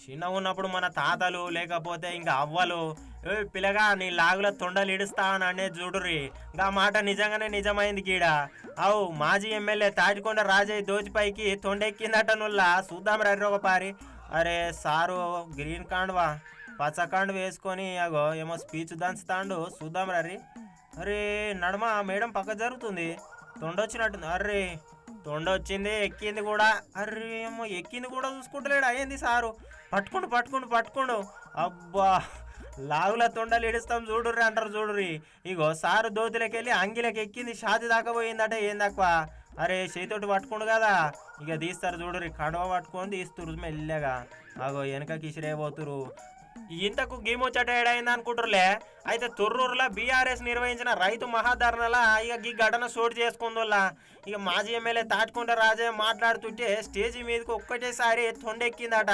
చిన్న ఉన్నప్పుడు మన తాతలు లేకపోతే ఇంకా అవ్వలు ఏ పిల్లగా నీ లాగుల తొండలు ఇడుస్తా అని అనేది చూడుర్రి. ఇంకా మాట నిజంగానే నిజమైంది గీడ. అవు మాజీ ఎమ్మెల్యే తాటికొండ రాజయ్య దోచిపైకి తొండెక్కిందట నుల్లా చూద్దాం రర్రి ఒక పారి. అరే సారు గ్రీన్ కాండ్వా పచ్చ కాండ్ వేసుకొని అగో ఏమో స్పీచ్ దంచుతాండు చూద్దాం రర్రి. అరే నడమ మేడం పక్క జరుగుతుంది తొండొచ్చినట్టుంది. అర్రే తొండొచ్చింది ఎక్కింది కూడా. అర్రే ఏమో ఎక్కింది కూడా చూసుకుంటలేడు అయ్యింది సారు. పట్టుకుండు అబ్బా లాగుల తొండలు ఇడుస్తాం చూడుర్రి అంటారు చూడుర్రి. ఇగో సారు దోతులకి వెళ్ళి అంగిలకి ఎక్కింది షాతి దాకా పోయిందట ఏందక్కువ. అరే చేతోటి పట్టుకుండు కదా ఇక తీస్తారు చూడుర్రి. కడవ పట్టుకొని తీస్తురు మెల్లగా. అగో వెనకకి ఇసిరేపోతురు. ఇంతకు గీముచ్చట ఏడైంది అనుకుంటురులే. అయితే తొర్రూరులో బీఆర్ఎస్ నిర్వహించిన రైతు మహాధర్నాల ఇక ఈ ఘటన చోటు చేసుకుందోళ్ళ. ఇక మాజీ ఎమ్మెల్యే తాటికొండ రాజయ్య మాట్లాడుతుంటే స్టేజీ మీదకి ఒక్కటేసారి తొండెక్కిందట.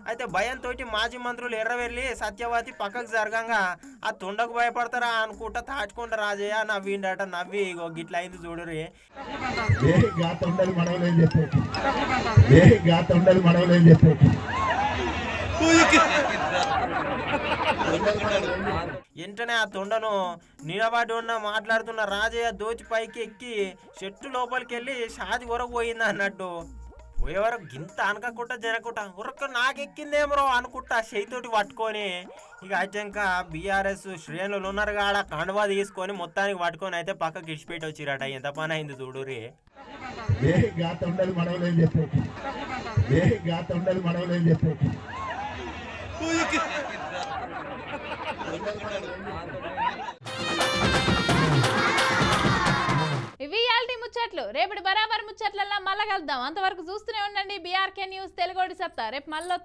అయితే భయంతో మాజీ మంత్రులు ఎర్రవెల్లి సత్యవతి పక్కకు జరగంగా ఆ తొండకు భయపడతారా అనుకుంటా తాటికొండ రాజయ్య నవ్విండట. నవ్వి ఇగో గిట్ల అయింది చూడురి. వెంటనే ఆ తొండను నిలబడి ఉన్న మాట్లాడుతున్న రాజయ్య దోచి పైకి ఎక్కి చెట్టు లోపలికి వెళ్ళి షాది వరకు పోయింది అన్నట్టు. పోయేవరకు గింత అనకకుండా జరగకుండా ఉరక్క నాకెక్కిందేమో అనుకుంటా చేయితోటి పట్టుకొని. ఇక అచ్చంక బీఆర్ఎస్ శ్రేణులు ఉన్నారు కాడ కండువా తీసుకొని మొత్తానికి పట్టుకొని అయితే పక్కకి ఇచ్చిపెట్టి వచ్చిరట. ఎంత పని అయింది చూడురి. ఇవి ఇయాల్టి ముచ్చట్లు. రేపటి బరాబర్ ముచ్చట్లల్లో మళ్ళా కలుద్దాం. అంతవరకు చూస్తూనే ఉండండి బీఆర్కే న్యూస్ తెలుగోడి సత్తా. రేపు మళ్ళీ